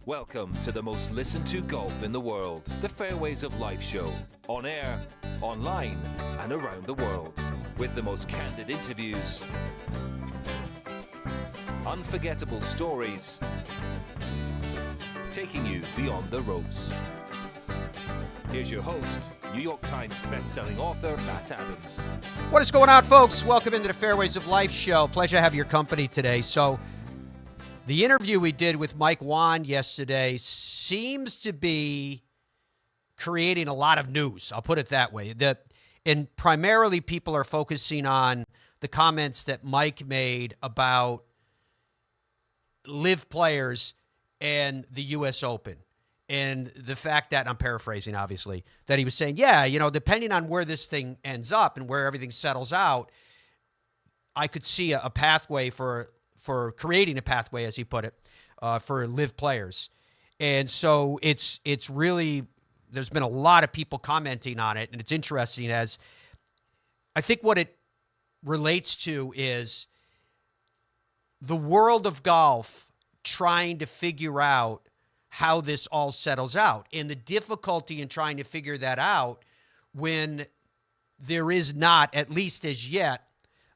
Welcome to the most listened to golf in the world, the Fairways of Life show, on air, online, and around the world, with the most candid interviews, unforgettable stories, taking you beyond the ropes. Here's your host, New York Times best-selling author, Matt Adams. What is going on, folks? Welcome into the Fairways of Life show. Pleasure to have your company today. So, the interview we did with Mike Whan yesterday seems to be creating a lot of news. I'll put it that way. And primarily people are focusing on the comments that Mike made about live players and the U.S. Open. And the fact that, I'm paraphrasing, obviously, that he was saying, yeah, you know, depending on where this thing ends up and where everything settles out, I could see a pathway for creating a pathway, as he put it, for live players. And so it's really, there's been a lot of people commenting on it, and it's interesting as I think what it relates to is the world of golf trying to figure out how this all settles out and the difficulty in trying to figure that out when there is not, at least as yet,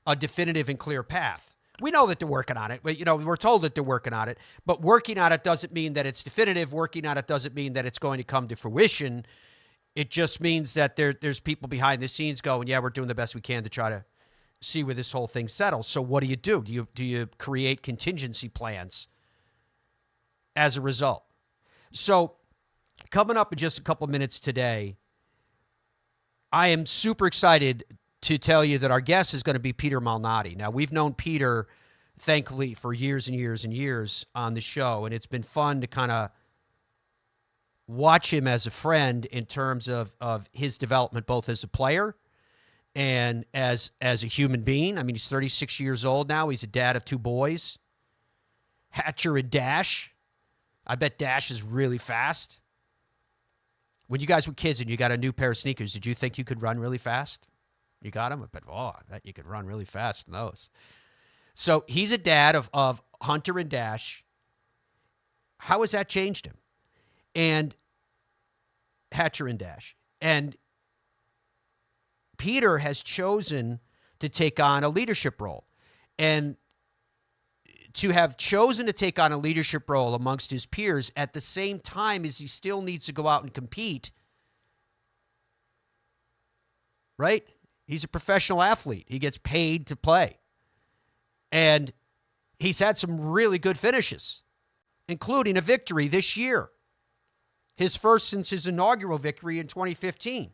a definitive and clear path. We know that they're working on it, but, you know, we're told that they're working on it, but working on it doesn't mean that it's definitive. Working on it doesn't mean that it's going to come to fruition. It just means that there's people behind the scenes going, yeah, we're doing the best we can to try to see where this whole thing settles. So what do? Do you create contingency plans as a result? So coming up in just a couple of minutes today, I am super excited to tell you that our guest is going to be Peter Malnati. Now, we've known Peter, thankfully, for years and years and years on the show, and it's been fun to kind of watch him as a friend in terms of his development, both as a player and as a human being. I mean, he's 36 years old now. He's a dad of two boys, Hatcher and Dash. I bet Dash is really fast. When you guys were kids and you got a new pair of sneakers, did you think you could run really fast? You got him? But, I bet you could run really fast in those. So he's a dad of Hunter and Dash. How has that changed him? And Hatcher and Dash. And Peter has chosen to take on a leadership role. And to have chosen to take on a leadership role amongst his peers at the same time as he still needs to go out and compete, right? He's a professional athlete. He gets paid to play. And he's had some really good finishes, including a victory this year. His first since his inaugural victory in 2015.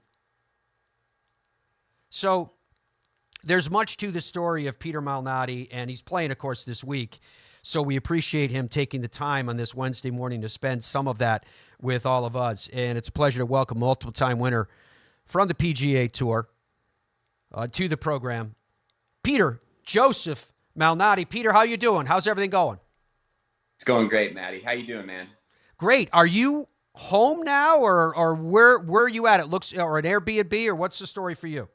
So there's much to the story of Peter Malnati, and he's playing, of course, this week. So we appreciate him taking the time on this Wednesday morning to spend some of that with all of us. And it's a pleasure to welcome multiple-time winner from the PGA Tour to the program, Peter Joseph Malnati. Peter, how you doing? How's everything going? It's going great, Matty. How you doing, man? Great. Are you home now, or where are you at? It looks, or an Airbnb, or what's the story for you?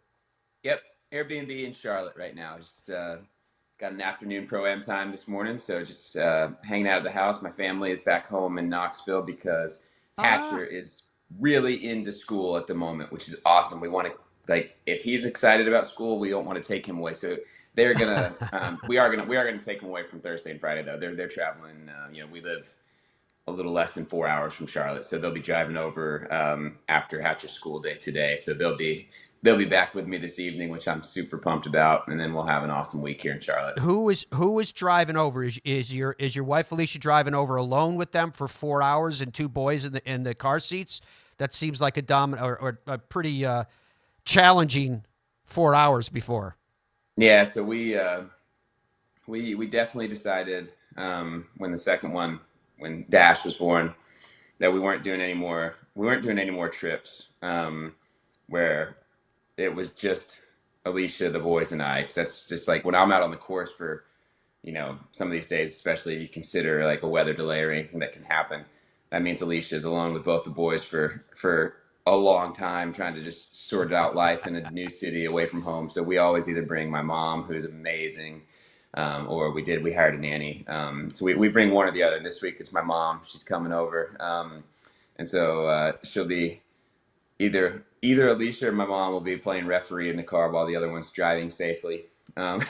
Yep, Airbnb in Charlotte right now. Just got an afternoon pro-am time this morning, so just hanging out of the house. My family is back home in Knoxville because Hatcher is really into school at the moment, which is awesome. We want to, like, if he's excited about school, we don't want to take him away. So they're gonna, we are gonna take him away from Thursday and Friday though. They're traveling. We live a little less than 4 hours from Charlotte, so they'll be driving over after Hatcher's school day today. So they'll be back with me this evening, which I'm super pumped about, and then we'll have an awesome week here in Charlotte. Who is driving over? Is your wife Alicia driving over alone with them for 4 hours and two boys in the car seats? That seems like a dominant or a pretty challenging 4 hours before. Yeah, so we definitely decided when Dash was born, that we weren't doing any more trips where it was just Alicia, the boys, and I. Because that's just like when I'm out on the course for, some of these days, especially if you consider like a weather delay or anything that can happen. That means Alicia is alone with both the boys for a long time, trying to just sort out life in a new city away from home. So we always either bring my mom, who's amazing, or we hired a nanny. So we bring one or the other. And this week it's my mom. She's coming over. And so she'll be either Alicia or my mom will be playing referee in the car while the other one's driving safely. Um,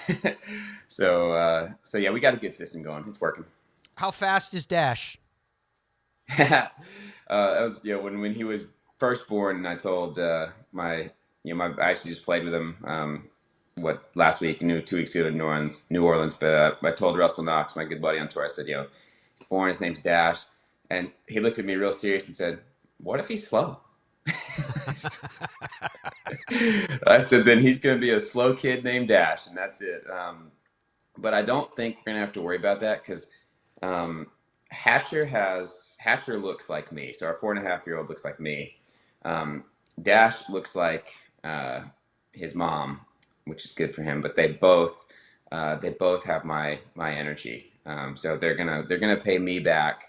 so yeah, we got a good system going. It's working. How fast is Dash? That was when he was first born, and I told I actually just played with him last week, 2 weeks ago to New Orleans. But I told Russell Knox, my good buddy on tour, I said, he's born, his name's Dash, and he looked at me real serious and said, "What if he's slow?" I said, "Then he's going to be a slow kid named Dash, and that's it." But I don't think we're going to have to worry about that because Hatcher looks like me. So our 4.5-year-old looks like me. Dash looks like his mom, which is good for him. But they both have my energy. So they're gonna pay me back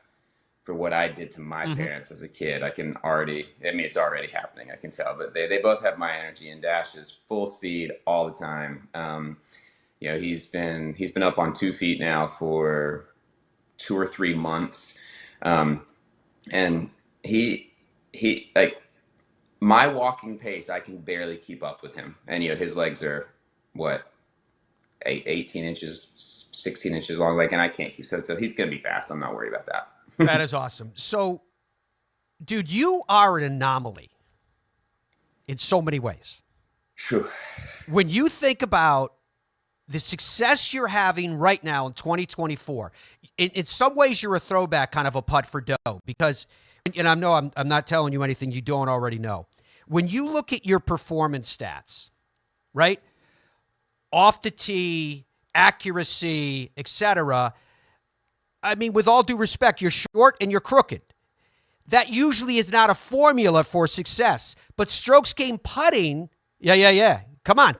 for what I did to my parents as a kid. It's already happening. I can tell. But they both have my energy, and Dash is full speed all the time. He's been up on 2 feet now for 2 or 3 months. And he like my walking pace, I can barely keep up with him. And, his legs are 18 inches, 16 inches long. And I can't keep, so he's going to be fast. I'm not worried about that. That is awesome. So, dude, you are an anomaly in so many ways. Sure. When you think about the success you're having right now in 2024, in some ways you're a throwback, kind of a putt for dough, because, and I know I'm not telling you anything you don't already know. When you look at your performance stats, right, off the tee, accuracy, etc., I mean, with all due respect, you're short and you're crooked. That usually is not a formula for success. But strokes gained putting, yeah. Come on.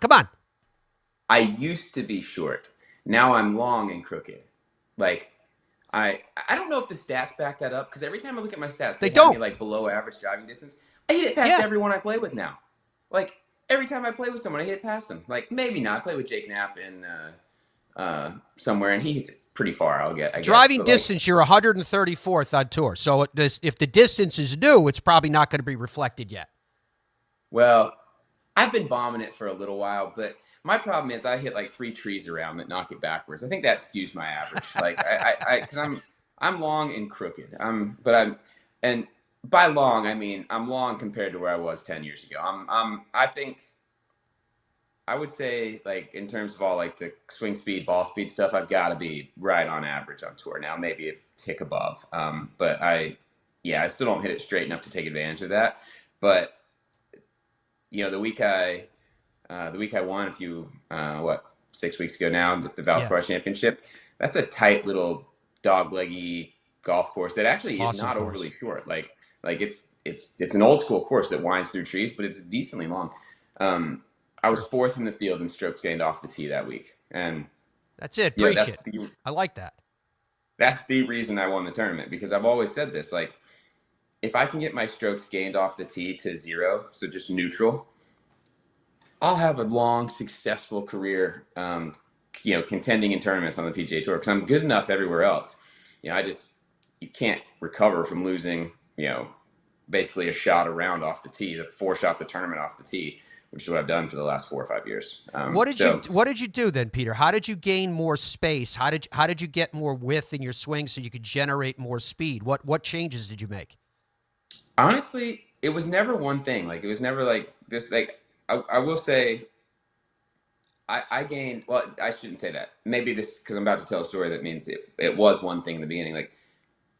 I used to be short. Now I'm long and crooked. I don't know if the stats back that up, because every time I look at my stats, they don't. have me below average driving distance. I hit it past everyone I play with now. Every time I play with someone, I hit past them. Maybe not. I play with Jake Knapp in somewhere, and he hits it pretty far. I guess. Driving distance, you're 134th on tour. So if the distance is new, it's probably not going to be reflected yet. Well, I've been bombing it for a little while, but my problem is I hit 3 trees around that knock it backwards. I think that skews my average. Because I'm long and crooked. And by long I mean I'm long compared to where I was 10 years ago. I think I would say in terms of all the swing speed, ball speed stuff, I've got to be right on average on tour now, maybe a tick above. But I still don't hit it straight enough to take advantage of that. But the week I won a few 6 weeks ago now, the Valspar Championship, that's a tight little dogleggy golf course that actually is not overly short. It's an old school course that winds through trees, but it's decently long. I was 4th in the field in strokes gained off the tee that week, and that's it. Preach it. I like that. That's the reason I won the tournament, because I've always said this: if I can get my strokes gained off the tee to 0, so just neutral, I'll have a long, successful career, contending in tournaments on the PGA Tour, because I'm good enough everywhere else. You can't recover from losing, basically a shot around off the tee, the 4 shots a tournament off the tee, which is what I've done for the last 4 or 5 years. What did you do then, Peter? How did you gain more space? How did you get more width in your swing so you could generate more speed? What changes did you make? Honestly, it was never one thing. It was never this. I will say, I gained. Well, I shouldn't say that. Maybe this, because I'm about to tell a story that means it was one thing in the beginning.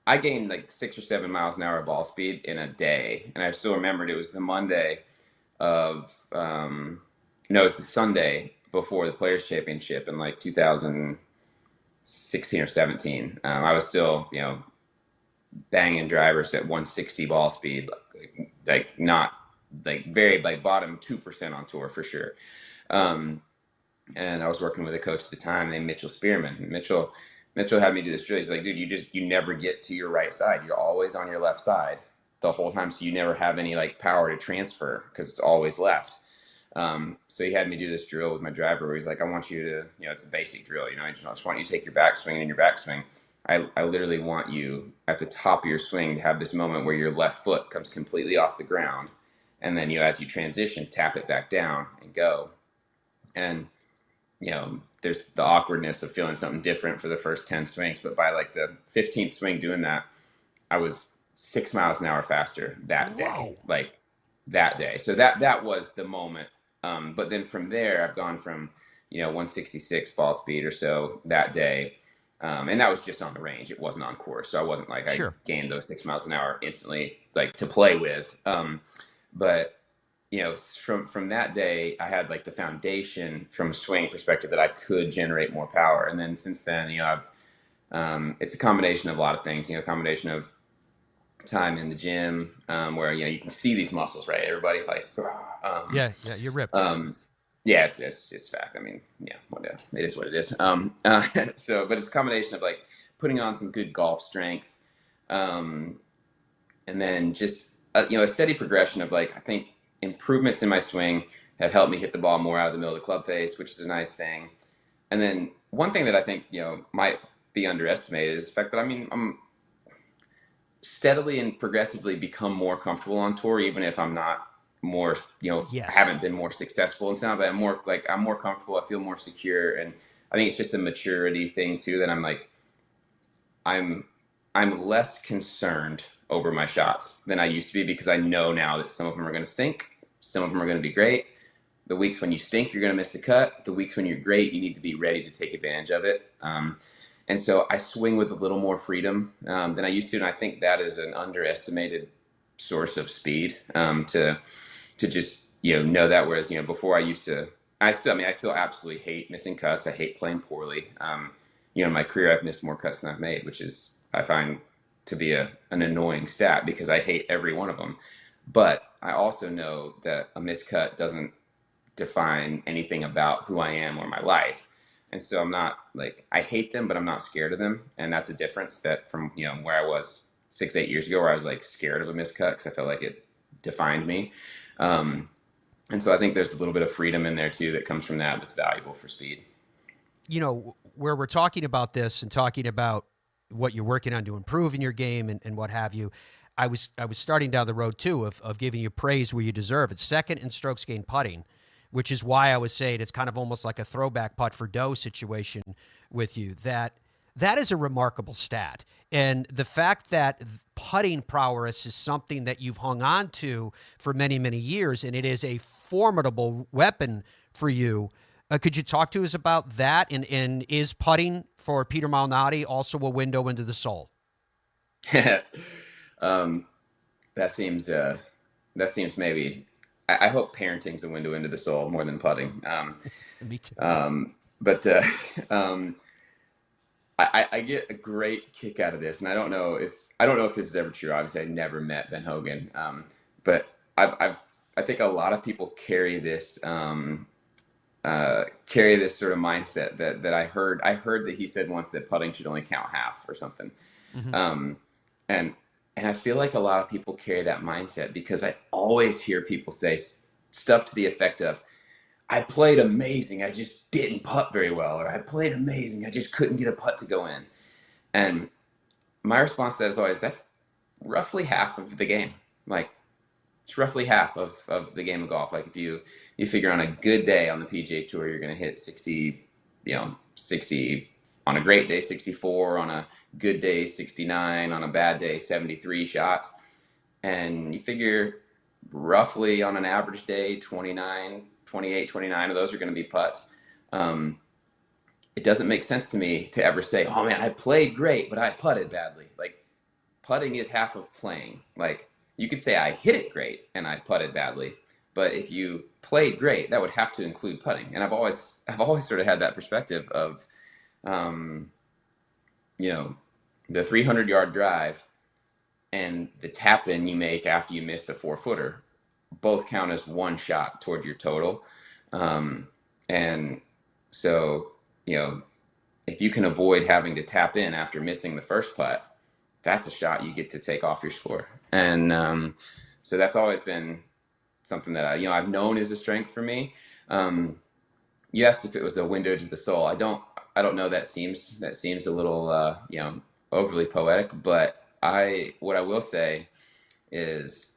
I gained 6 or 7 miles an hour of ball speed in a day, and I still remembered it was the Monday of it was the Sunday before the Players Championship in 2016 or 17. I was still banging drivers at 160 ball speed, not very bottom 2% on tour for sure. And I was working with a coach at the time named Mitchell Spearman. Mitchell had me do this drill. He's like, dude, you never get to your right side. You're always on your left side the whole time, so you never have any power to transfer because it's always left. So he had me do this drill with my driver where he's like, I want you to, it's a basic drill, I just want you to take your backswing, and in your backswing, I literally want you at the top of your swing to have this moment where your left foot comes completely off the ground. And then, as you transition, tap it back down and go. And, there's the awkwardness of feeling something different for the first 10 swings. But by like the 15th swing doing that, I was 6 miles an hour faster that day. Whoa. Like that day. So that was the moment. But then from there, I've gone from, 166 ball speed or so that day. And that was just on the range. It wasn't on course. So I wasn't like, Sure. I gained those 6 miles an hour instantly, like to play with. But from that day, I had like the foundation from a swing perspective that I could generate more power. And then since then, it's a combination of a lot of things, a combination of time in the gym, where, you can see these muscles, right? Everybody like, yeah, you're ripped. Yeah, it's just fact. I mean, yeah, it is what it is. So, but it's a combination of like putting on some good golf strength, and then just, a steady progression of like, I think improvements in my swing have helped me hit the ball more out of the middle of the club face, which is a nice thing. And then one thing that I think, might be underestimated is the fact that, I'm steadily and progressively become more comfortable on tour, even if I'm not more, Yes. I haven't been more successful in town, but I'm more comfortable. I feel more secure. And I think it's just a maturity thing too, that I'm like, I'm less concerned over my shots than I used to be, because I know now that some of them are going to stink. Some of them are going to be great. The weeks when you stink, you're going to miss the cut. The weeks when you're great, you need to be ready to take advantage of it. And so I swing with a little more freedom than I used to. And I think that is an underestimated source of speed, to just, know that. Whereas, before I still absolutely hate missing cuts. I hate playing poorly. In my career, I've missed more cuts than I've made, which is, I find to be an annoying stat, because I hate every one of them. But I also know that a missed cut doesn't define anything about who I am or my life. And so I'm not like, I hate them, but I'm not scared of them. And that's a difference that from, where I was 6-8 years ago, where I was like scared of a missed cut because I felt like it defined me. And so I think there's a little bit of freedom in there too that comes from that's valuable for speed. Where we're talking about this and talking about what you're working on to improve in your game and what have you, I was starting down the road too of giving you praise where you deserve it. Second in strokes gained putting, which is why I was saying it's kind of almost like a throwback putt for dough situation with you. That is a remarkable stat. And the fact that putting prowess is something that you've hung on to for many, many years, and it is a formidable weapon for you. Could you talk to us about that? And is putting for Peter Malnati also a window into the soul? That seems maybe. I hope parenting's a window into the soul more than putting. Me too. But I get a great kick out of this, and I don't know if this is ever true. Obviously, I never met Ben Hogan, but I think a lot of people carry this sort of mindset that I heard that he said once that putting should only count half or something. Mm-hmm. And I feel like a lot of people carry that mindset, because I always hear people say stuff to the effect of, I played amazing, I just didn't putt very well, or I played amazing, I just couldn't get a putt to go in. And my response to that is always, that's roughly half of the game. Like, it's roughly half of the game of golf. Like, if you figure on a good day on the PGA Tour, you're going to hit 60, 60 on a great day, 64 on a good day, 69 on a bad day, 73 shots. And you figure roughly on an average day, 28, 29 of those are going to be putts. It doesn't make sense to me to ever say, oh man, I played great, but I putted badly. Like, putting is half of playing. Like, you could say I hit it great and I putted badly, but if you played great, that would have to include putting. And I've always sort of had that perspective of, the 300-yard drive and the tap in you make after you miss the 4-footer both count as one shot toward your total. And so, if you can avoid having to tap in after missing the first putt, that's a shot you get to take off your score. And so that's always been something that I've known is a strength for me. You asked if it was a window to the soul. I don't know. That seems a little overly poetic, but what I will say is,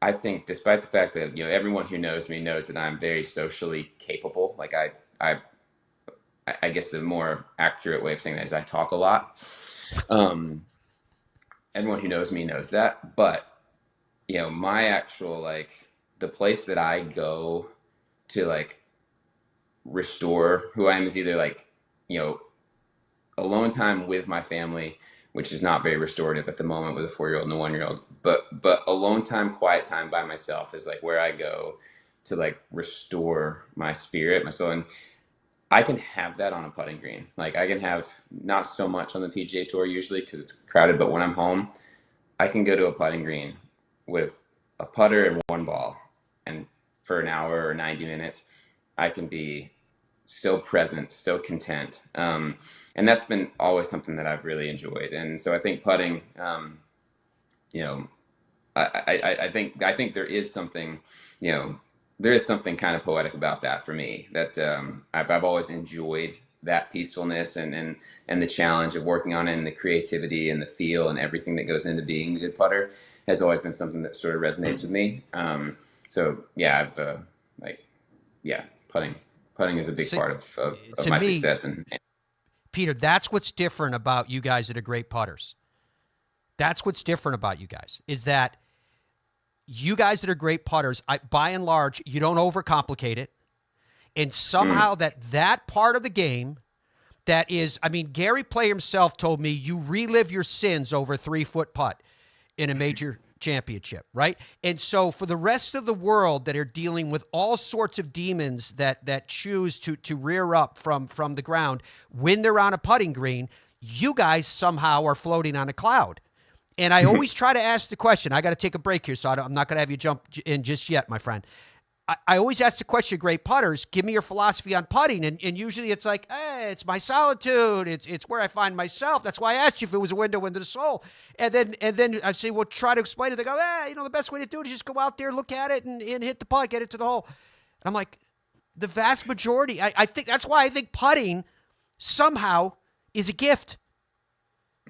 I think, despite the fact that everyone who knows me knows that I'm very socially capable. Like I guess the more accurate way of saying that is I talk a lot. Everyone who knows me knows that, but my actual, like, the place that I go to, like, restore who I am is either, like, alone time with my family, which is not very restorative at the moment with a 4-year-old and a 1-year-old, but alone time, quiet time by myself is, like, where I go to, like, restore my spirit, my soul. And I can have that on a putting green. Like, I can have, not so much on the PGA Tour usually because it's crowded, but when I'm home, I can go to a putting green with a putter and one ball, and for an hour or 90 minutes, I can be so present, so content. And that's been always something that I've really enjoyed. And so I think putting, I think there is something, there is something kind of poetic about that for me, that I've always enjoyed that peacefulness and the challenge of working on it, and the creativity and the feel and everything that goes into being a good putter has always been something that sort of resonates with me. So yeah, putting is a big part of my success. And Peter, that's what's different about you guys that are great putters. That's what's different about you guys, is that you guys that are great putters, by and large, you don't overcomplicate it. And somehow that part of the game that is, I mean, Gary Player himself told me you relive your sins over a 3-foot putt in a major championship, right? And so for the rest of the world that are dealing with all sorts of demons that choose to rear up from the ground when they're on a putting green, you guys somehow are floating on a cloud. And I always try to ask the question. I got to take a break here, so I'm not going to have you jump in just yet, my friend. I always ask the question, great putters, give me your philosophy on putting. And usually it's like, hey, it's my solitude. It's where I find myself. That's why I asked you if it was a window into the soul. And then I say, well, try to explain it. They go, the best way to do it is just go out there, look at it, and hit the putt, get it to the hole. I'm like, the vast majority, I think that's why I think putting somehow is a gift.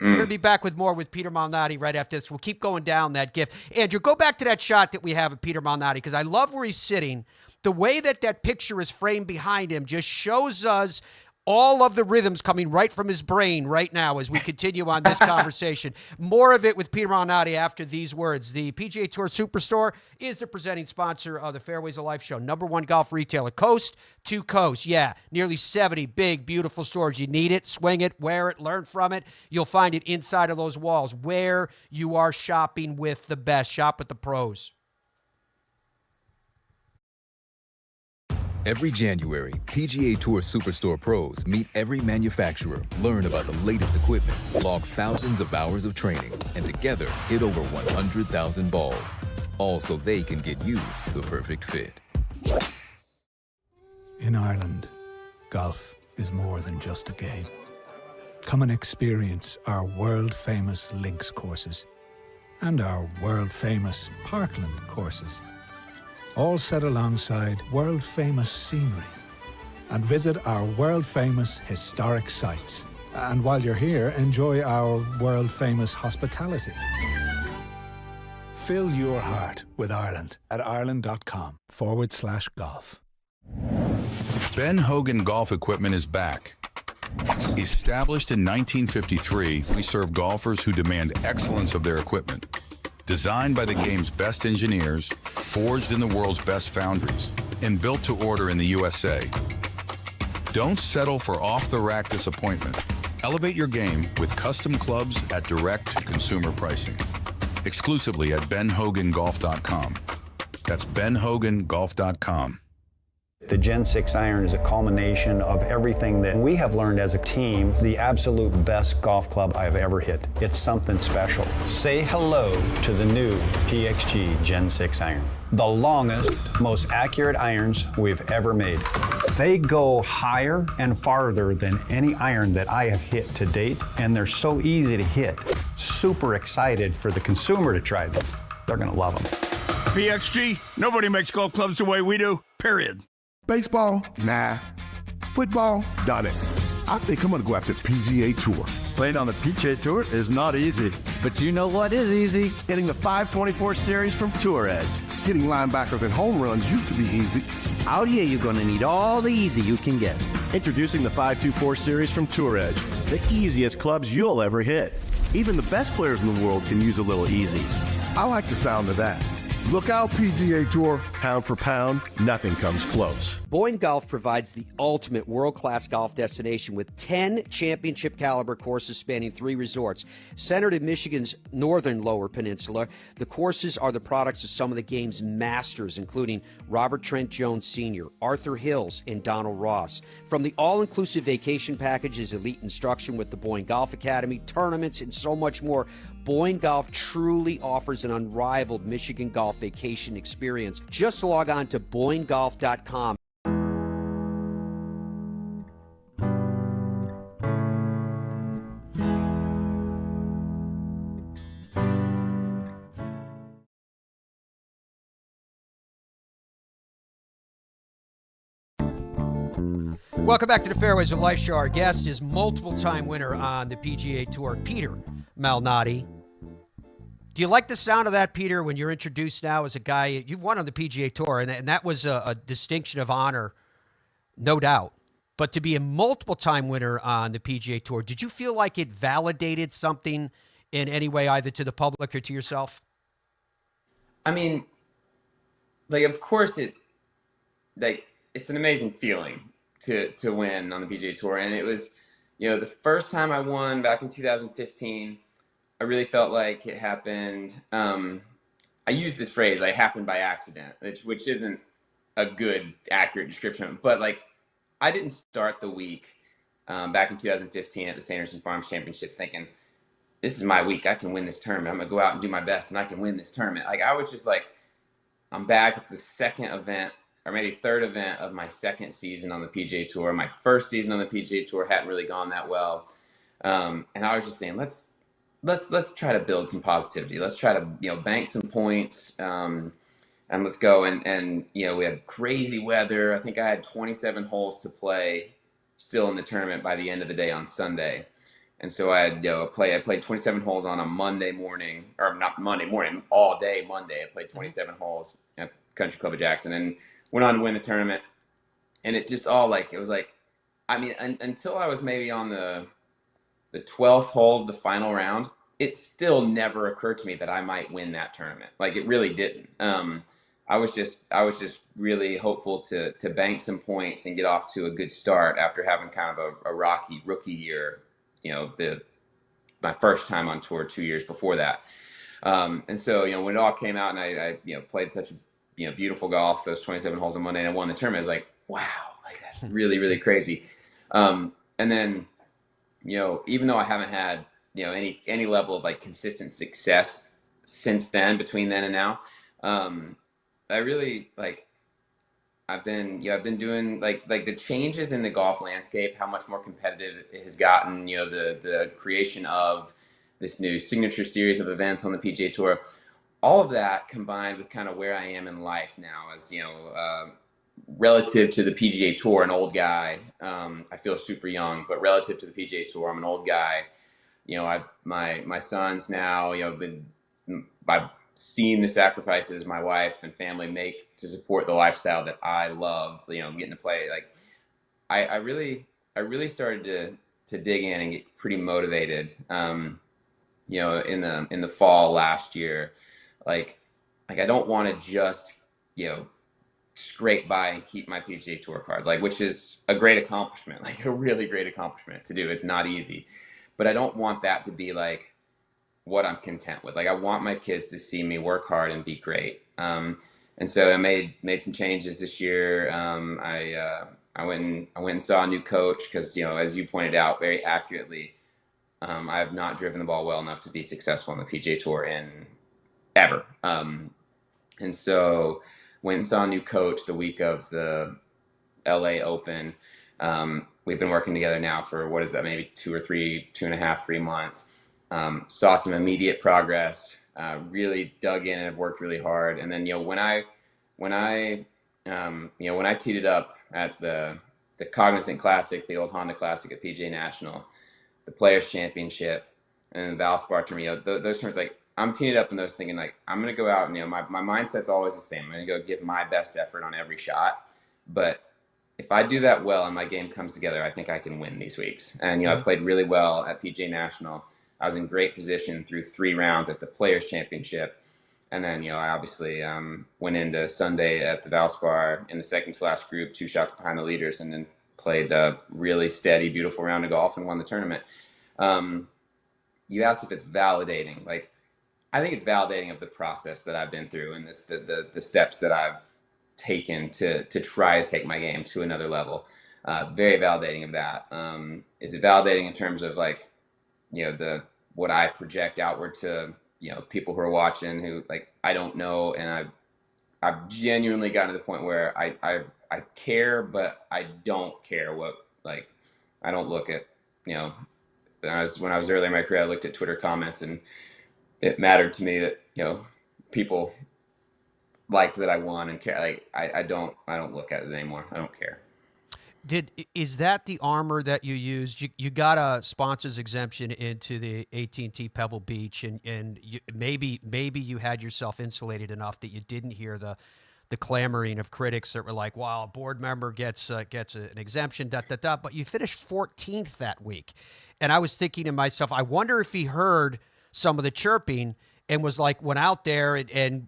We're going to be back with more with Peter Malnati right after this. We'll keep going down that gift. Andrew, go back to that shot that we have of Peter Malnati, because I love where he's sitting. The way that picture is framed behind him just shows us all of the rhythms coming right from his brain right now as we continue on this conversation. More of it with Peter Malnati after these words. The PGA Tour Superstore is the presenting sponsor of the Fairways of Life show. #1 golf retailer, coast to coast. Yeah, nearly 70 big, beautiful stores. You need it, swing it, wear it, learn from it. You'll find it inside of those walls where you are shopping with the best. Shop with the pros. Every January, PGA Tour Superstore pros meet every manufacturer, learn about the latest equipment, log thousands of hours of training, and together hit over 100,000 balls. All so they can get you the perfect fit. In Ireland, golf is more than just a game. Come and experience our world-famous links courses and our world-famous Parkland courses, all set alongside world-famous scenery. And visit our world-famous historic sites. And while you're here, enjoy our world-famous hospitality. Fill your heart with Ireland at ireland.com/golf. Ben Hogan Golf Equipment is back. Established in 1953, we serve golfers who demand excellence of their equipment. Designed by the game's best engineers, forged in the world's best foundries, and built to order in the USA. Don't settle for off-the-rack disappointment. Elevate your game with custom clubs at direct-to-consumer pricing. Exclusively at benhogangolf.com. That's benhogangolf.com. The Gen 6 iron is a culmination of everything that we have learned as a team, the absolute best golf club I've ever hit. It's something special. Say hello to the new PXG Gen 6 iron. The longest, most accurate irons we've ever made. They go higher and farther than any iron that I have hit to date, and they're so easy to hit. Super excited for the consumer to try this. They're gonna love them. PXG, nobody makes golf clubs the way we do, period. Baseball? Nah. Football? Done it. I think I'm going to go after PGA Tour. Playing on the PGA Tour is not easy. But you know what is easy? Hitting the 524 series from Tour Edge. Hitting linebackers and home runs used to be easy. Out here, you're going to need all the easy you can get. Introducing the 524 series from Tour Edge. The easiest clubs you'll ever hit. Even the best players in the world can use a little easy. I like the sound of that. Look out, PGA Tour. Pound for pound, nothing comes close. Boyne Golf provides the ultimate world-class golf destination with 10 championship-caliber courses spanning 3 resorts. Centered in Michigan's northern Lower Peninsula, the courses are the products of some of the game's masters, including Robert Trent Jones Sr., Arthur Hills, and Donald Ross. From the all-inclusive vacation packages, elite instruction with the Boyne Golf Academy, tournaments, and so much more, Boyne Golf truly offers an unrivaled Michigan golf vacation experience. Just log on to BoyneGolf.com. Welcome back to the Fairways of Life show. Our guest is multiple-time winner on the PGA Tour, Peter Malnati. Do you like the sound of that, Peter, when you're introduced now as a guy? You've won on the PGA Tour, and that was a distinction of honor, no doubt. But to be a multiple-time winner on the PGA Tour, did you feel like it validated something in any way, either to the public or to yourself? I mean, like, of course it's an amazing feeling to win on the PGA Tour. And it was, the first time I won back in 2015, I really felt like it happened. I use this phrase, like, happened by accident, which isn't a good, accurate description. But, like, I didn't start the week back in 2015 at the Sanderson Farms Championship thinking, this is my week. I can win this tournament. I'm going to go out and do my best, and I can win this tournament. Like, I was just like, I'm back. It's the second event, or maybe third event of my second season on the PGA Tour. My first season on the PGA Tour hadn't really gone that well. And I was just thinking, let's try to build some positivity. Let's try to, bank some points, and let's go. And we had crazy weather. I think I had 27 holes to play still in the tournament by the end of the day on Sunday. And so I played 27 holes on a Monday morning, or not Monday morning, all day Monday. I played 27 holes at Country Club of Jackson and went on to win the tournament. And it just all until I was maybe on the 12th hole of the final round, it still never occurred to me that I might win that tournament. Like, it really didn't. I was just really hopeful to bank some points and get off to a good start after having kind of a rocky rookie year. My first time on tour 2 years before that. And so, when it all came out and I played such beautiful golf, those 27 holes on Monday, and I won the tournament, I was like, wow, like, that's really, really crazy. And then, even though I haven't had, any level of like consistent success since then, between then and now, I really I've been doing like the changes in the golf landscape, how much more competitive it has gotten, the creation of this new signature series of events on the PGA Tour, all of that combined with kind of where I am in life now as, relative to the PGA Tour, an old guy. I feel super young, but relative to the PGA Tour, I'm an old guy. My sons now, I've seen the sacrifices my wife and family make to support the lifestyle that I love, getting to play. Like, I really started to dig in and get pretty motivated, in the fall last year. Like I don't want to just, scrape by and keep my PGA Tour card, which is a great accomplishment, like a really great accomplishment to do. It's not easy, but I don't want that to be like what I'm content with. Like, I want my kids to see me work hard and be great. And so I made some changes this year. I went and saw a new coach because, as you pointed out very accurately, I have not driven the ball well enough to be successful on the PGA Tour in ever. And so went and saw a new coach the week of the LA Open. We've been working together now for, what is that, maybe 2.5, 3 months. saw some immediate progress, really dug in and worked really hard. And then, when I teed it up at the Cognizant Classic, the old Honda Classic at PGA National, the Players Championship, and the Valspar Tournament, those tournaments, like, I'm teeing it up in those thinking, like, I'm going to go out and, my mindset's always the same. I'm going to go give my best effort on every shot. But if I do that well and my game comes together, I think I can win these weeks. And, I played really well at PGA National. I was in great position through 3 rounds at the Players Championship. And then, I obviously went into Sunday at the Valspar in the second to last group, 2 shots behind the leaders, and then played a really steady, beautiful round of golf and won the tournament. You asked if it's validating. Like, I think it's validating of the process that I've been through and the steps that I've taken to try to take my game to another level. Very validating of that. Is it validating in terms of, like, what I project outward to, people who are watching who, like, I don't know. And I've genuinely gotten to the point where I care, but I don't care what, like, I don't look at, when I was early in my career, I looked at Twitter comments, and it mattered to me that, people liked that I won and care. Like, I don't look at it anymore. I don't care. Is that the armor that you used? You got a sponsors exemption into the AT&T Pebble Beach, and maybe you had yourself insulated enough that you didn't hear the clamoring of critics that were like, "Wow, a board member gets an exemption." But you finished 14th that week, and I was thinking to myself, I wonder if he heard some of the chirping and was like, went out there and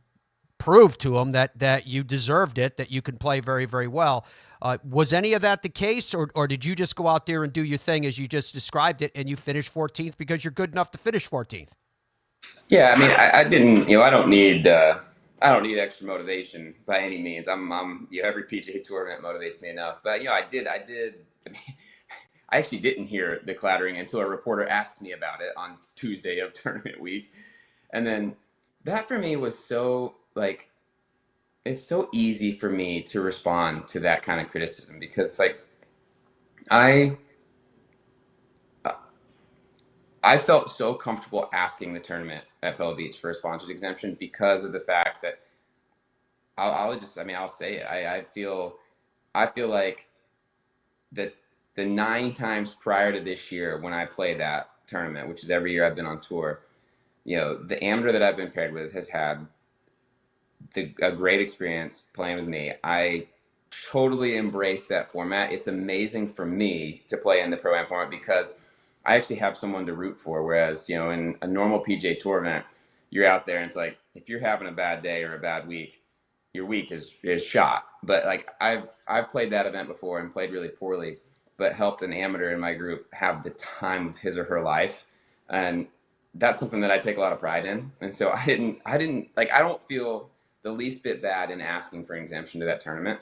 proved to him that you deserved it, that you can play very, very well. Was any of that the case, or did you just go out there and do your thing as you just described it, and you finished 14th because you're good enough to finish 14th? Yeah, I mean, I didn't, I don't need extra motivation by any means. I'm every PGA Tour event motivates me enough. But I did. I mean, I actually didn't hear the clattering until a reporter asked me about it on Tuesday of tournament week, and then that for me was so, like, it's so easy for me to respond to that kind of criticism because it's like I felt so comfortable asking the tournament at Pebble Beach for a sponsored exemption because of the fact that I'll say it. I feel like that the 9 times prior to this year when I play that tournament, which is every year I've been on tour, the amateur that I've been paired with has had a great experience playing with me. I totally embrace that format. It's amazing for me to play in the Pro-Am format because I actually have someone to root for. Whereas, in a normal PGA Tour event, you're out there and it's like, if you're having a bad day or a bad week, your week is shot. But, like, I've played that event before and played really poorly, but helped an amateur in my group have the time of his or her life. And that's something that I take a lot of pride in. And so I don't feel the least bit bad in asking for an exemption to that tournament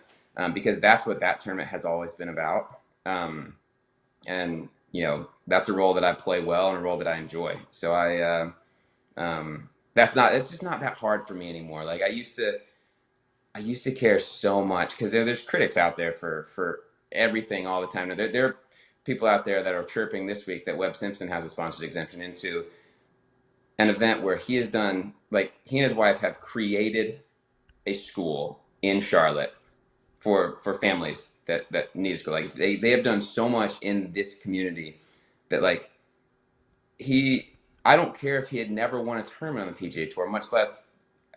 because that's what that tournament has always been about. And that's a role that I play well and a role that I enjoy. So it's just not that hard for me anymore. Like, I used to care so much because there's critics out there for everything all the time. There are people out there that are chirping this week that Webb Simpson has a sponsored exemption into an event where he has done, like, he and his wife have created a school in Charlotte for families that need a school. Like, they have done so much in this community that, like, I don't care if he had never won a tournament on the PGA Tour, much less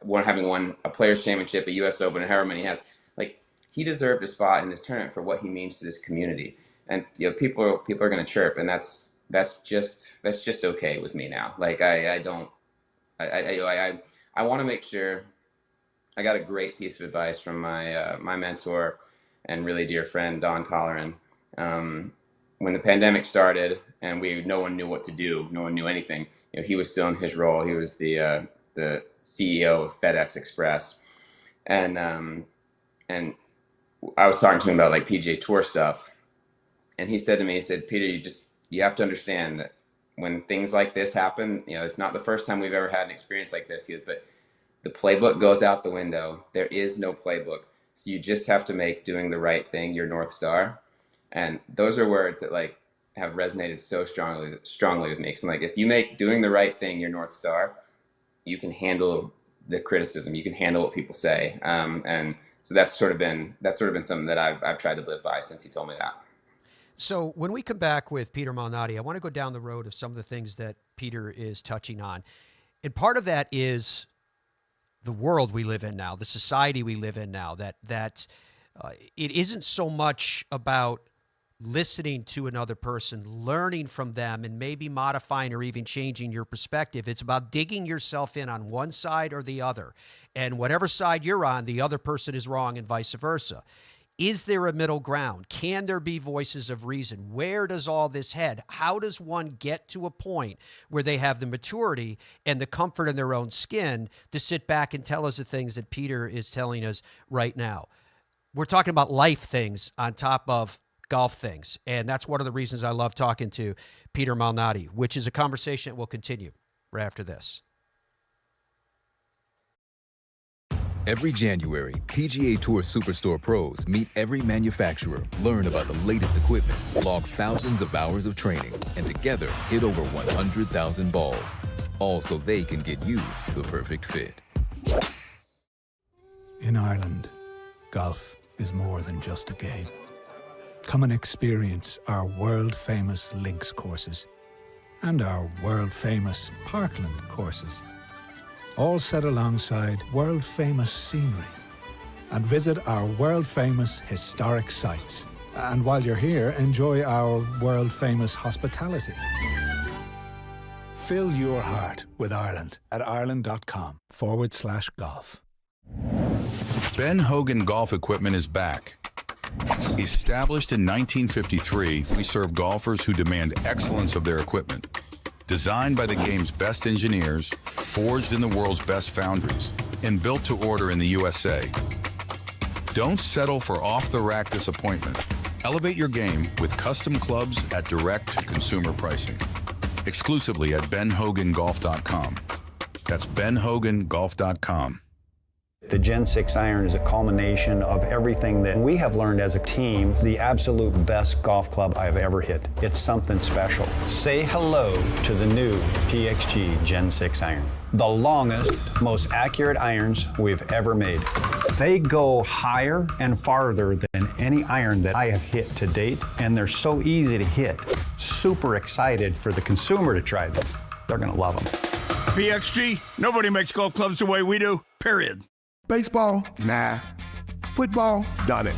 having won a Players Championship, a U.S. Open, and however many he has. Like, he deserved a spot in this tournament for what he means to this community. And people are going to chirp, and that's just okay with me now. Like, I want to make sure. I got a great piece of advice from my mentor and really dear friend Don Colleran. When the pandemic started and no one knew what to do, no one knew anything. He was still in his role. He was the CEO of FedEx Express, and I was talking to him about, like, PGA Tour stuff, and he said to me, "Peter, you have to understand that when things like this happen, it's not the first time we've ever had an experience like this." He goes, "But the playbook goes out the window. There is no playbook. So you just have to make doing the right thing your North Star." And those are words that, like, have resonated so strongly with me. Because I'm like, if you make doing the right thing your North Star, you can handle the criticism, you can handle what people say, and so that's sort of been something that I've tried to live by since he told me that. So when we come back with Peter Malnati, I want to go down the road of some of the things that Peter is touching on. And part of that is the world we live in now, the society we live in now, that it isn't so much about listening to another person, learning from them, and maybe modifying or even changing your perspective. It's about digging yourself in on one side or the other. And whatever side you're on, the other person is wrong and vice versa. Is there a middle ground? Can there be voices of reason? Where does all this head? How does one get to a point where they have the maturity and the comfort in their own skin to sit back and tell us the things that Peter is telling us right now? We're talking about life things on top of golf things. And that's one of the reasons I love talking to Peter Malnati, which is a conversation that will continue right after this. Every January, PGA Tour Superstore pros meet every manufacturer, learn about the latest equipment, log thousands of hours of training, and together hit over 100,000 balls. All so they can get you the perfect fit. In Ireland, golf is more than just a game. Come and experience our world-famous links courses and our world-famous parkland courses, all set alongside world-famous scenery. And visit our world-famous historic sites. And while you're here, enjoy our world-famous hospitality. Fill your heart with Ireland at ireland.com/golf. Ben Hogan Golf Equipment is back. Established in 1953, we serve golfers who demand excellence of their equipment. Designed by the game's best engineers, forged in the world's best foundries, and built to order in the USA. Don't settle for off-the-rack disappointment. Elevate your game with custom clubs at direct-to-consumer pricing. Exclusively at benhogangolf.com. That's benhogangolf.com. The Gen 6 iron is a culmination of everything that we have learned as a team, the absolute best golf club I've ever hit. It's something special. Say hello to the new PXG Gen 6 iron. The longest, most accurate irons we've ever made. They go higher and farther than any iron that I have hit to date, and they're so easy to hit. Super excited for the consumer to try this. They're gonna love them. PXG, nobody makes golf clubs the way we do, period. Baseball? Nah. Football? Done it.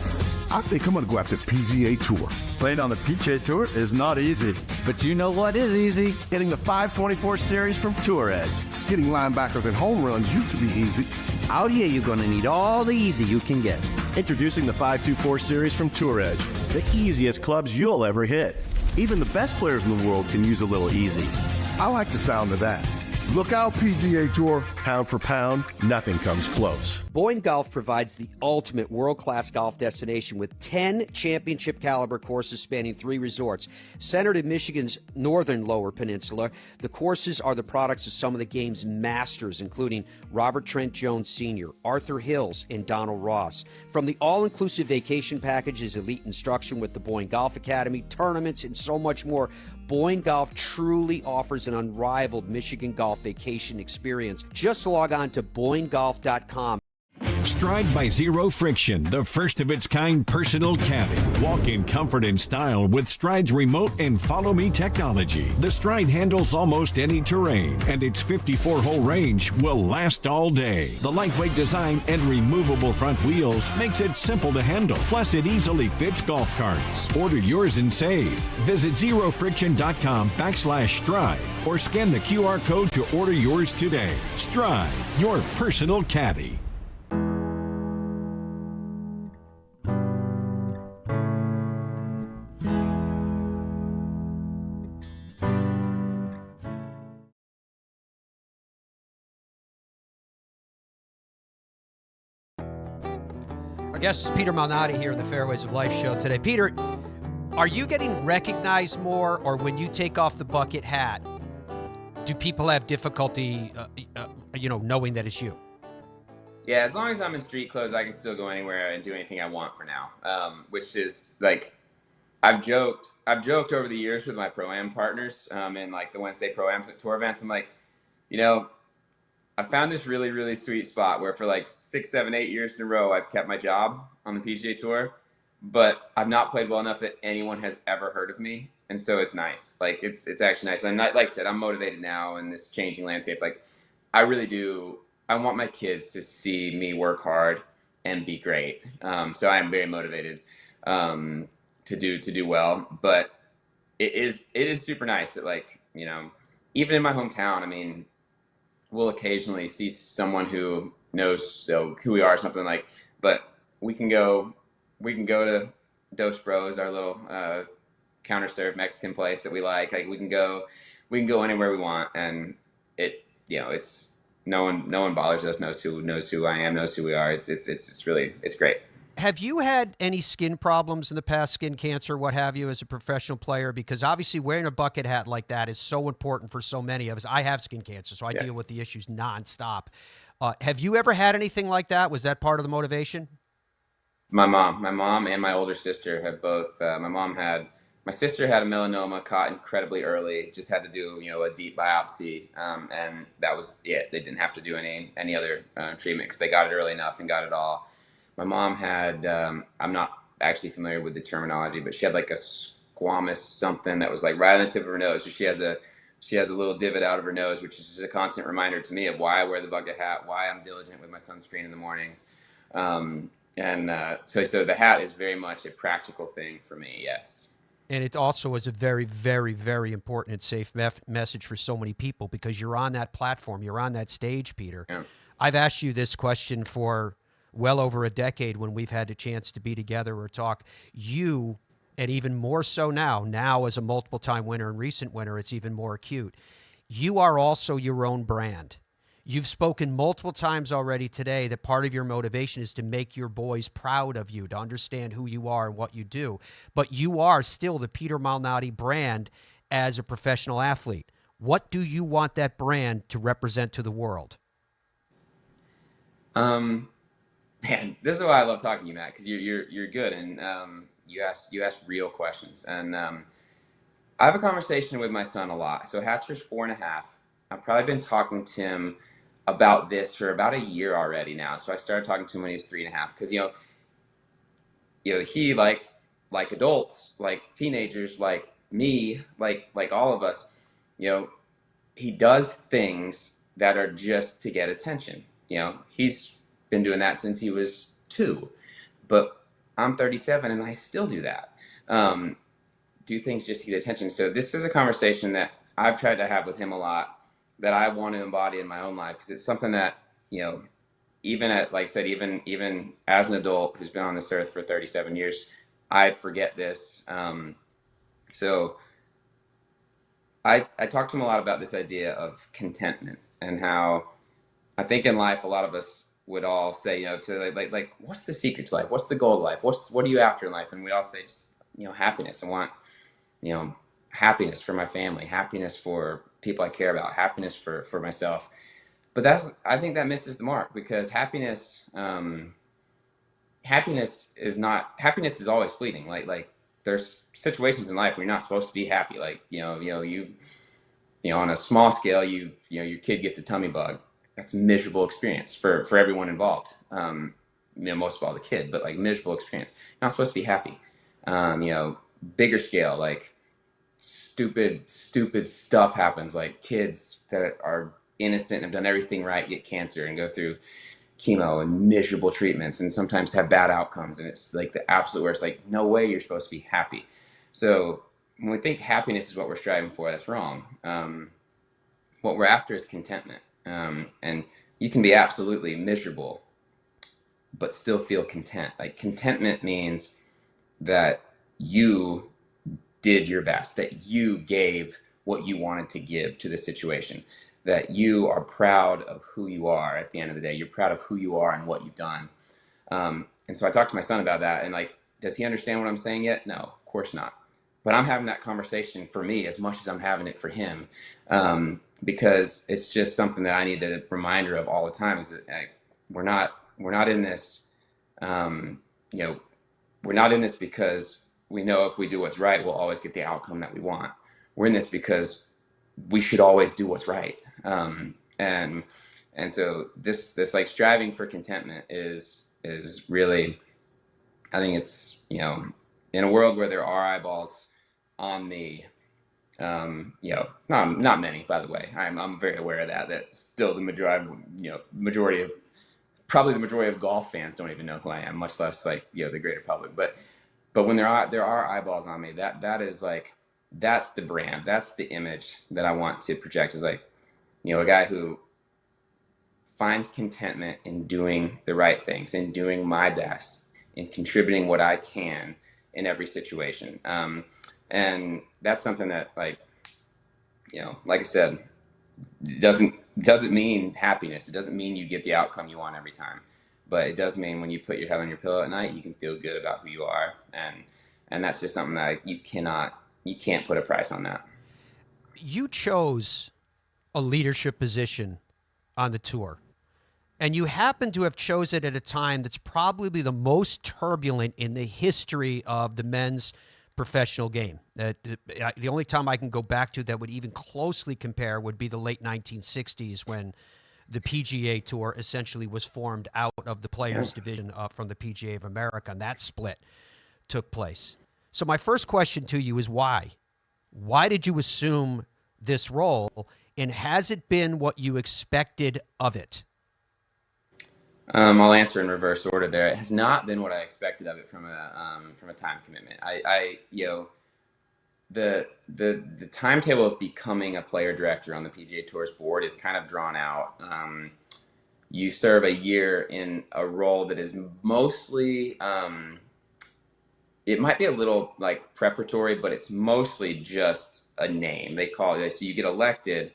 I think I'm gonna go after PGA Tour. Playing on the PGA Tour is not easy. But you know what is easy? Hitting the 524 series from Tour Edge. Hitting linebackers and home runs used to be easy. Out here, you're going to need all the easy you can get. Introducing the 524 series from Tour Edge, the easiest clubs you'll ever hit. Even the best players in the world can use a little easy. I like the sound of that. Look out, PGA Tour. Pound for pound, nothing comes close. Boyne Golf provides the ultimate world-class golf destination with 10 championship-caliber courses spanning 3 resorts. Centered in Michigan's northern Lower Peninsula, the courses are the products of some of the game's masters, including Robert Trent Jones Sr., Arthur Hills, and Donald Ross. From the all-inclusive vacation packages, elite instruction with the Boyne Golf Academy, tournaments, and so much more, Boyne Golf truly offers an unrivaled Michigan golf vacation experience. Just log on to BoyneGolf.com. Stride by Zero Friction, the first of its kind personal caddy. Walk in comfort and style with Stride's remote and follow me technology. The Stride handles almost any terrain, and its 54-hole range will last all day. The lightweight design and removable front wheels makes it simple to handle. Plus, it easily fits golf carts. Order yours and save. Visit zerofriction.com/stride or scan the QR code to order yours today. Stride, your personal caddy. Our guest is Peter Malnati here in the Fairways of Life show today. Peter, are you getting recognized more, or when you take off the bucket hat, do people have difficulty, knowing that it's you? Yeah, as long as I'm in street clothes, I can still go anywhere and do anything I want for now. Which is like, I've joked over the years with my pro-am partners, and like the Wednesday pro-ams at tour events. I'm like, you know, I found this really, really sweet spot where for like 6, 7, 8 years in a row, I've kept my job on the PGA Tour, but I've not played well enough that anyone has ever heard of me. And so it's nice. Like it's actually nice. And like I said, I'm motivated now in this changing landscape. Like I really do. I want my kids to see me work hard and be great. So I am very motivated to do well. But it is super nice that, like, you know, even in my hometown, I mean, we'll occasionally see someone who knows who we are or something, like, but we can go to Dos Bros, our little counter serve Mexican place that we like. Like we can go anywhere we want, and it's no one bothers us, knows who I am, knows who we are. It's really great. Have you had any skin problems in the past, skin cancer, what have you, as a professional player? Because obviously wearing a bucket hat like that is so important for so many of us. I have skin cancer, so I deal with the issues nonstop. Have you ever had anything like that? Was that part of the motivation? My mom and my older sister have both. My sister had a melanoma, caught incredibly early, just had to do, a deep biopsy. And that was it. They didn't have to do any other treatment because they got it early enough and got it all. My mom had, I'm not actually familiar with the terminology, but she had like a squamous something that was like right on the tip of her nose. So she has a little divot out of her nose, which is just a constant reminder to me of why I wear the bucket hat, why I'm diligent with my sunscreen in the mornings. So the hat is very much a practical thing for me, yes. And it also is a very, very, very important and safe message for so many people, because you're on that platform. You're on that stage, Peter. Yeah. I've asked you this question for well over a decade when we've had a chance to be together or talk. You, and even more so now as a multiple-time winner and recent winner, it's even more acute. You are also your own brand. You've spoken multiple times already today that part of your motivation is to make your boys proud of you, to understand who you are and what you do. But you are still the Peter Malnati brand as a professional athlete. What do you want that brand to represent to the world? Man, this is why I love talking to you, Matt, because you're good, and you ask real questions. And I have a conversation with my son a lot. So Hatcher's 4.5. I've probably been talking to him about this for about a year already now. So I started talking to him when he was 3.5, because he like adults, like teenagers, like me, like all of us, he does things that are just to get attention. He's been doing that since he was 2, but I'm 37 and I still do that. Do things just to get attention. So this is a conversation that I've tried to have with him a lot, that I want to embody in my own life, because it's something that, even like I said, even as an adult who's been on this earth for 37 years, I forget this. So I talked to him a lot about this idea of contentment, and how I think in life, a lot of us would all say, like, what's the secret to life? What's the goal of life? What are you after in life? And we all say, just, happiness. I want, happiness for my family, happiness for people I care about, happiness for myself. But I think that misses the mark, because happiness is always fleeting. Like there's situations in life where you're not supposed to be happy. Like, on a small scale, your kid gets a tummy bug. That's a miserable experience for everyone involved. Most of all the kid, but like miserable experience. You're not supposed to be happy. Bigger scale, like stupid stuff happens. Like kids that are innocent and have done everything right get cancer and go through chemo and miserable treatments, and sometimes have bad outcomes. And it's like the absolute worst. Like, no way you're supposed to be happy. So when we think happiness is what we're striving for, that's wrong. What we're after is contentment. And you can be absolutely miserable, but still feel content. Like, contentment means that you did your best, that you gave what you wanted to give to the situation, that you are proud of who you are at the end of the day. You're proud of who you are and what you've done. And so I talked to my son about that, and like, does he understand what I'm saying yet? No, of course not. But I'm having that conversation for me as much as I'm having it for him. Because it's just something that I need a reminder of all the time, is that we're not in this, we're not in this because we know if we do what's right, we'll always get the outcome that we want. We're in this because we should always do what's right. And so this like striving for contentment is really, I think it's, you know, in a world where there are eyeballs on me, you know, not many, by the way. I'm very aware of that still the majority of probably the majority of golf fans don't even know who I am, much less like, you know, the greater public. But when there are eyeballs on me, that is like, that's the brand, that's the image that I want to project, is like, you know, a guy who finds contentment in doing the right things, in doing my best, in contributing what I can in every situation. And that's something that, like, you know, like I said, doesn't mean happiness. It doesn't mean you get the outcome you want every time, but it does mean when you put your head on your pillow at night, you can feel good about who you are. And that's just something that you can't put a price on that. You chose a leadership position on the tour, and you happen to have chosen it at a time that's probably the most turbulent in the history of the men's professional game. The only time I can go back to that would even closely compare would be the late 1960s, when the PGA Tour essentially was formed out of the Players Division from the PGA of America, and that split took place. So my first question to you is why? Why did you assume this role, and has it been what you expected of it? I'll answer in reverse order there. It has not been what I expected of it from a time commitment. You know, the timetable of becoming a player director on the PGA Tour's board is kind of drawn out. You serve a year in a role that is mostly, it might be a little like preparatory, but it's mostly just a name. They call it, so you get elected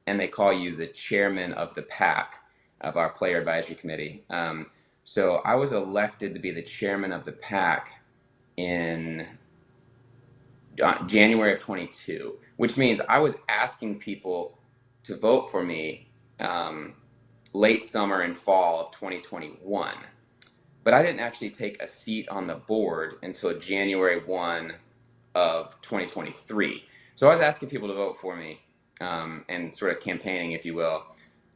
and they call you the chairman of the PAC, of our player advisory committee. So I was elected to be the chairman of the PAC in January of 22, which means I was asking people to vote for me late summer and fall of 2021. But I didn't actually take a seat on the board until January 1 of 2023. So I was asking people to vote for me and sort of campaigning, if you will,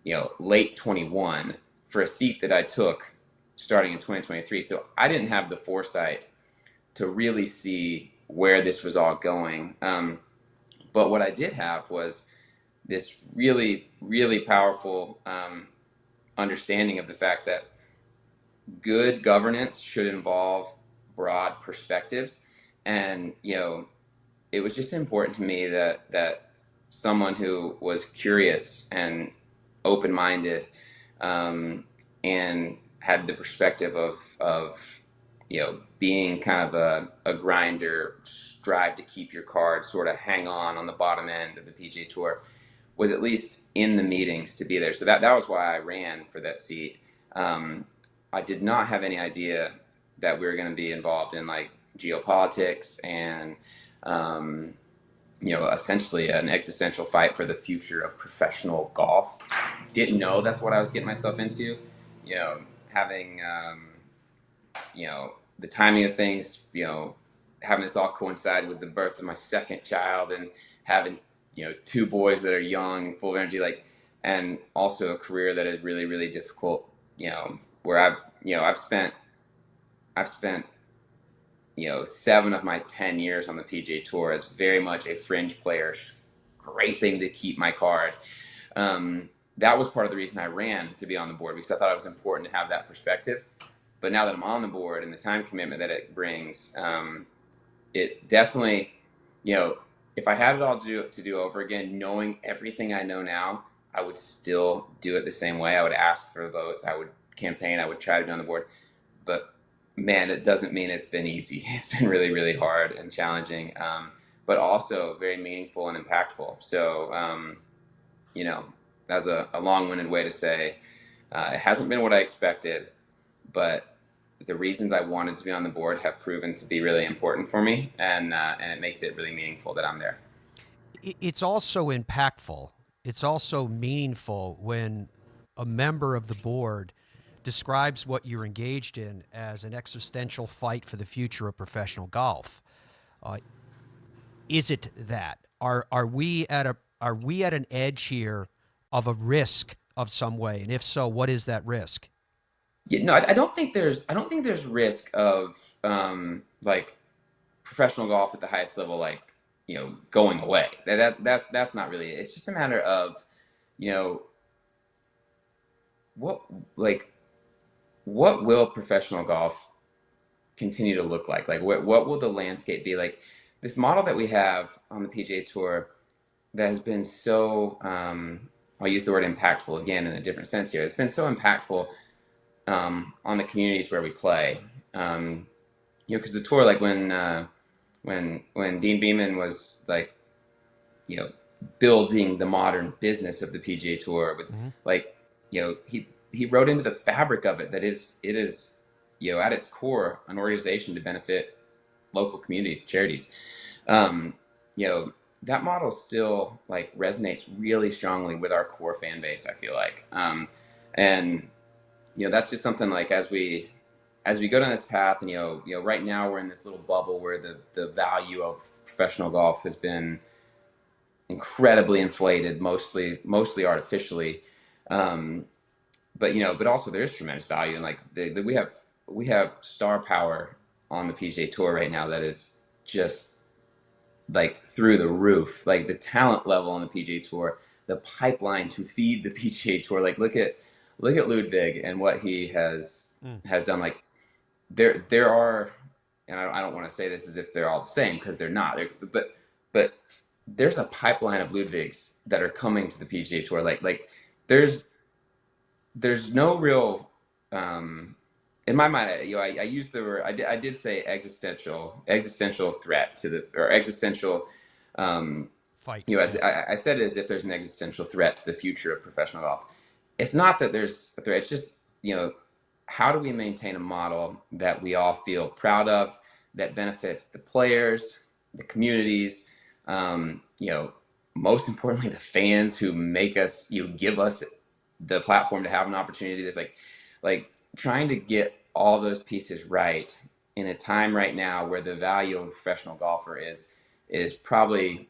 you know, late 21 for a seat that I took starting in 2023. So I didn't have the foresight to really see where this was all going. But what I did have was this really, really powerful understanding of the fact that good governance should involve broad perspectives. And, you know, it was just important to me that someone who was curious and open-minded and had the perspective of you know, being kind of a grinder, strive to keep your card, sort of hang on the bottom end of the PGA Tour, was at least in the meetings to be there. So that was why I ran for that seat. I did not have any idea that we were going to be involved in like geopolitics and you know, essentially an existential fight for the future of professional golf. Didn't know that's what I was getting myself into. You know, having, you know, the timing of things, you know, having this all coincide with the birth of my second child and having, you know, two boys that are young and full of energy, like, and also a career that is really, really difficult, you know, where I've spent, you know, 7 of my 10 years on the PGA Tour as very much a fringe player, scraping to keep my card. That was part of the reason I ran to be on the board, because I thought it was important to have that perspective. But now that I'm on the board and the time commitment that it brings, it definitely, you know, if I had it all to do over again, knowing everything I know now, I would still do it the same way. I would ask for votes. I would campaign. I would try to be on the board. But man, it doesn't mean it's been easy. It's been really, really hard and challenging, but also very meaningful and impactful. So, you know, that's a long-winded way to say it hasn't been what I expected, but the reasons I wanted to be on the board have proven to be really important for me, and it makes it really meaningful that I'm there. It's also impactful. It's also meaningful when a member of the board describes what you're engaged in as an existential fight for the future of professional golf. Is it that? Are we at an edge here of a risk of some way? And if so, what is that risk? Yeah, no, I don't think there's risk of like professional golf at the highest level, like, going away. That's not really it. It's just a matter of, what will professional golf continue to look like? Like, what will the landscape be like? This model that we have on the PGA Tour that has been so, I'll use the word impactful again in a different sense here. It's been so impactful on the communities where we play. Because the tour, like when Dean Beeman was like, building the modern business of the PGA Tour with he wrote into the fabric of it that it is at its core an organization to benefit local communities, charities. That model still like resonates really strongly with our core fan base, I feel like. And that's just something like as we go down this path, and right now we're in this little bubble where the value of professional golf has been incredibly inflated, mostly artificially. But also there is tremendous value, and like we have star power on the PGA Tour right now that is just like through the roof. Like the talent level on the PGA Tour, the pipeline to feed the PGA Tour. Like look at Ludwig and what he has done. Like there are, and I don't want to say this as if they're all the same, because they're not. But there's a pipeline of Ludwigs that are coming to the PGA Tour. Like there's no real, in my mind, I used the word, I did say existential threat or existential, fight. I said it as if there's an existential threat to the future of professional golf. It's not that there's a threat. It's just, how do we maintain a model that we all feel proud of, that benefits the players, the communities, most importantly, the fans who make us, give us the platform to have an opportunity. There's like trying to get all those pieces right in a time right now where the value of a professional golfer is probably,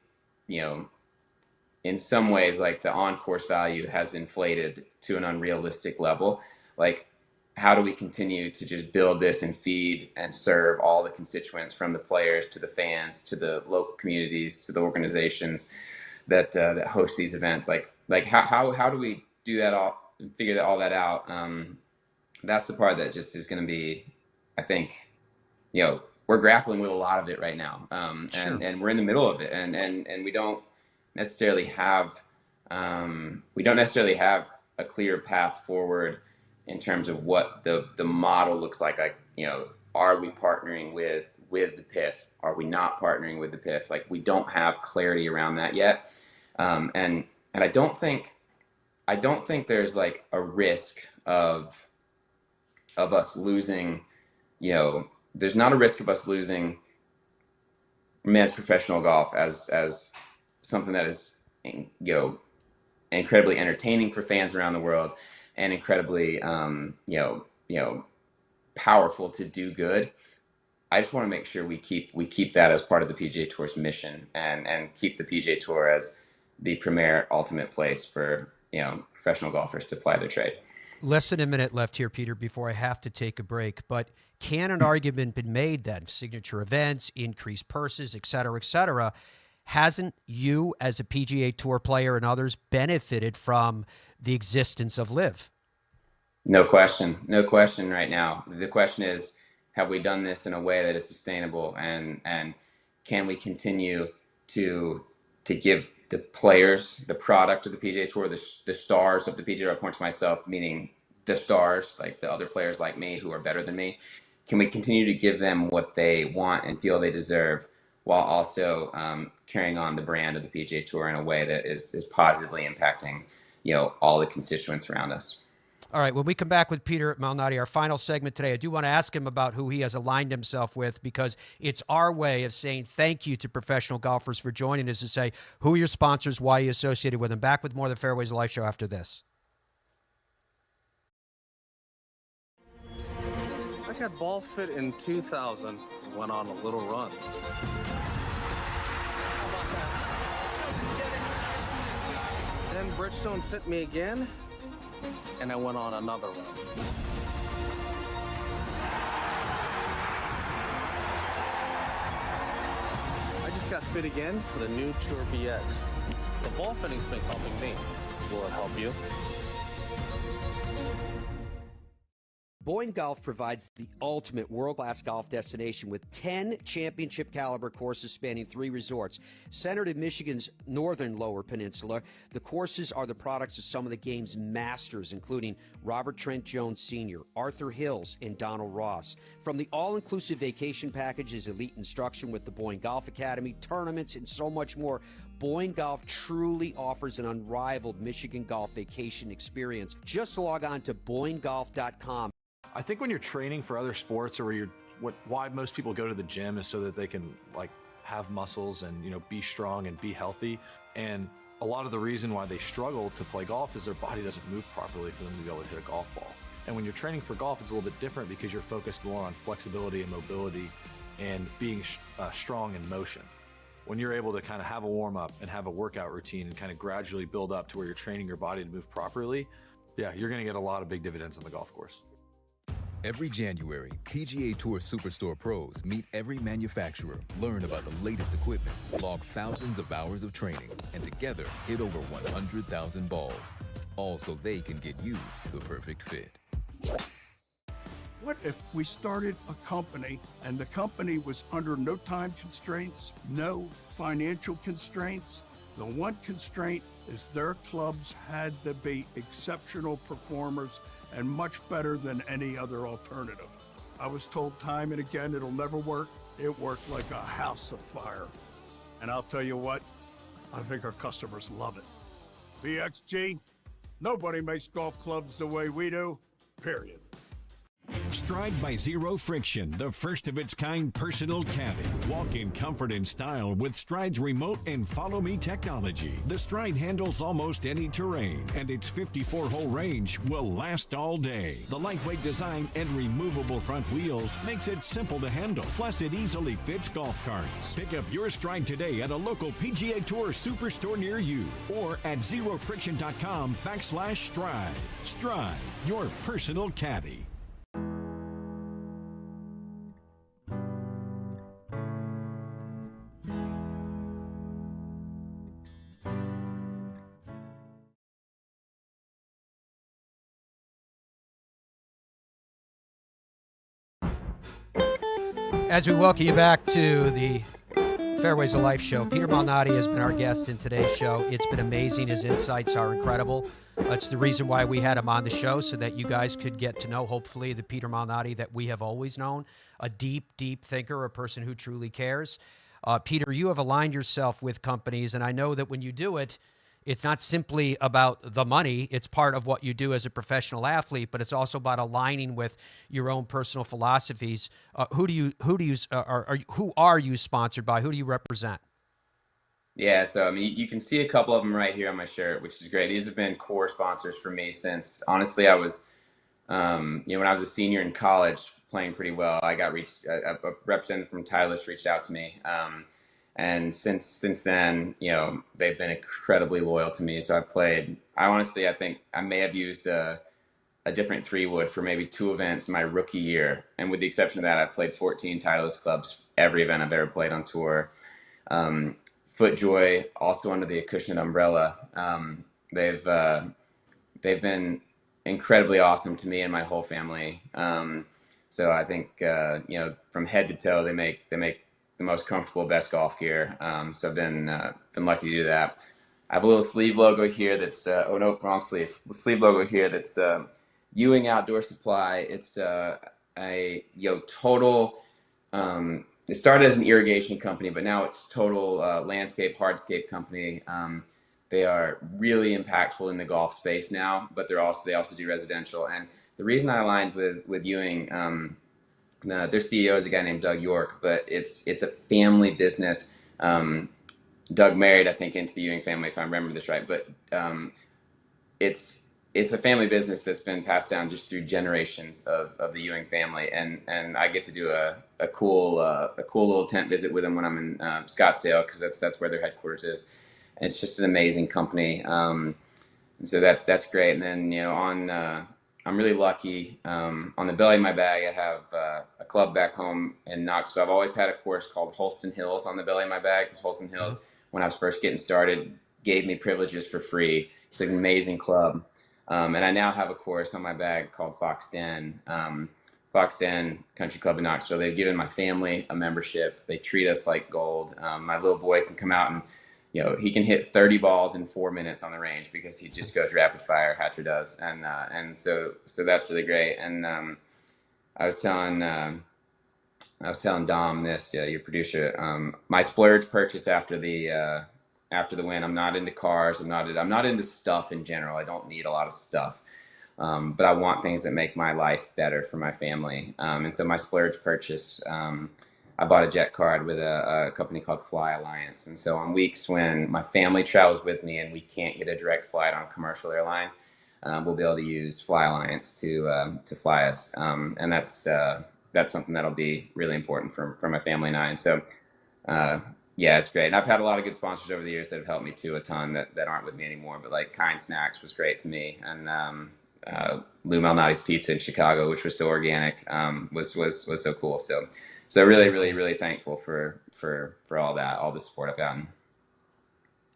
in some ways, like the on-course value has inflated to an unrealistic level. Like, how do we continue to just build this and feed and serve all the constituents, from the players to the fans to the local communities to the organizations that host these events? Like how do we do that all, figure all that out? That's the part that just is going to be, I think, we're grappling with a lot of it right now, and we're in the middle of it, and we don't necessarily have a clear path forward in terms of what the model looks like. Like, are we partnering with the PIF? Are we not partnering with the PIF? Like, we don't have clarity around that yet, and I don't think there's like a risk of us losing. There's not a risk of us losing men's professional golf as something that is, incredibly entertaining for fans around the world, and incredibly, powerful to do good. I just want to make sure we keep that as part of the PGA Tour's mission, and keep the PGA Tour as the premier ultimate place for, professional golfers to ply their trade. Less than a minute left here, Peter, before I have to take a break. But can an argument been made that signature events, increased purses, et cetera, hasn't you as a PGA Tour player and others benefited from the existence of LIV? No question right now. The question is, have we done this in a way that is sustainable, and can we continue to give the players, the product of the PGA Tour, the stars of the PGA Tour, I point to myself, meaning the stars, like the other players like me who are better than me, can we continue to give them what they want and feel they deserve, while also carrying on the brand of the PGA Tour in a way that is positively impacting, all the constituents around us? All right, when we come back with Peter Malnati, our final segment today, I do want to ask him about who he has aligned himself with, because it's our way of saying thank you to professional golfers for joining us, to say who are your sponsors, why are you associated with them. Back with more of the Fairways of Life show after this. I got ball fit in 2000, went on a little run. Bridgestone fit me again, and I went on another run. I just got fit again for the new Tour BX. The ball fitting's been helping me. Will it help you? Boyne Golf provides the ultimate world-class golf destination with 10 championship-caliber courses spanning 3 resorts. Centered in Michigan's northern Lower Peninsula, the courses are the products of some of the game's masters, including Robert Trent Jones Sr., Arthur Hills, and Donald Ross. From the all-inclusive vacation packages, elite instruction with the Boyne Golf Academy, tournaments, and so much more, Boyne Golf truly offers an unrivaled Michigan golf vacation experience. Just log on to BoyneGolf.com. I think when you're training for other sports, or why most people go to the gym is so that they can have muscles and be strong and be healthy. And a lot of the reason why they struggle to play golf is their body doesn't move properly for them to be able to hit a golf ball. And when you're training for golf, it's a little bit different because you're focused more on flexibility and mobility and being strong in motion. When you're able to kind of have a warm up and have a workout routine and kind of gradually build up to where you're training your body to move properly, yeah, you're going to get a lot of big dividends on the golf course. Every January, PGA Tour Superstore pros meet every manufacturer, learn about the latest equipment, log thousands of hours of training, and together hit over 100,000 balls. All so they can get you the perfect fit. What if we started a company and the company was under no time constraints, no financial constraints? The one constraint is their clubs had to be exceptional performers and much better than any other alternative. I was told time and again it'll never work. It worked like a house of fire. And I'll tell you what, I think our customers love it. BXG, nobody makes golf clubs the way we do, period. Stride by Zero Friction, the first of its kind personal caddy. Walk in comfort and style with Stride's remote and follow me technology. The Stride handles almost any terrain, and its 54-hole range will last all day. The lightweight design and removable front wheels makes it simple to handle. Plus, it easily fits golf carts. Pick up your Stride today at a local PGA Tour Superstore near you or at zerofriction.com/Stride. Stride, your personal caddy. As we welcome you back to the Fairways of Life show, Peter Malnati has been our guest in today's show. It's been amazing. His insights are incredible. That's the reason why we had him on the show, so that you guys could get to know, hopefully, the Peter Malnati that we have always known, a deep, deep thinker, a person who truly cares. Peter, you have aligned yourself with companies, and I know that when you do it, it's not simply about the money. It's part of what you do as a professional athlete, but it's also about aligning with your own personal philosophies. Who are you sponsored by? Who do you represent? Yeah, so I mean, you can see a couple of them right here on my shirt, which is great. These have been core sponsors for me since, honestly, I was, when I was a senior in college, playing pretty well. I got a representative from Titleist reached out to me. And since then, they've been incredibly loyal to me. So I think I may have used a different 3-wood for maybe 2 events my rookie year. And with the exception of that, I've played 14 Titleist clubs, every event I've ever played on tour. FootJoy, also under the Acushnet umbrella. They've been incredibly awesome to me and my whole family. So I think, from head to toe, they make the most comfortable, best golf gear. So I've been lucky to do that. I have a little sleeve logo here that's, oh no, wrong sleeve. The sleeve logo here that's Ewing Outdoor Supply. It's total, it started as an irrigation company, but now it's total landscape, hardscape company. They are really impactful in the golf space now, but they also do residential. And the reason I aligned with Ewing, their CEO is a guy named Doug York, but it's a family business. Doug married, I think, into the Ewing family, if I remember this right. But it's a family business that's been passed down just through generations of the Ewing family, and I get to do a cool little tent visit with them when I'm in Scottsdale, because that's where their headquarters is. And it's just an amazing company. so that's great. And then, I'm really lucky. On the belly of my bag, I have a club back home in Knoxville. I've always had a course called Holston Hills on the belly of my bag, because Holston Hills, when I was first getting started, gave me privileges for free. It's an amazing club. And I now have a course on my bag called Fox Den Country Club in Knoxville. They've given my family a membership. They treat us like gold. My little boy can come out and, he can hit 30 balls in 4 minutes on the range because he just goes rapid fire. Hatcher does, and so that's really great. And I was telling Dom this, your producer, my splurge purchase after the win. I'm not into cars. I'm not into stuff in general. I don't need a lot of stuff, but I want things that make my life better for my family. And so my splurge purchase. I bought a jet card with a company called Fly Alliance. And so on weeks when my family travels with me and we can't get a direct flight on a commercial airline, we'll be able to use Fly Alliance to fly us. And that's something that'll be really important for my family and I. And so, it's great. And I've had a lot of good sponsors over the years that have helped me too, a ton that aren't with me anymore. But like Kind Snacks was great to me. And Lou Malnati's Pizza in Chicago, which was so organic, was so cool. So really, really, really thankful for all that, all the support I've gotten.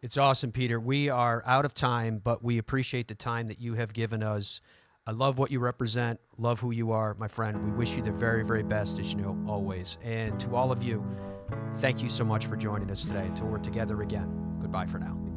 It's awesome, Peter. We are out of time, but we appreciate the time that you have given us. I love what you represent, love who you are, my friend. We wish you the very, very best, as you know, always. And to all of you, thank you so much for joining us today. Until we're together again, goodbye for now.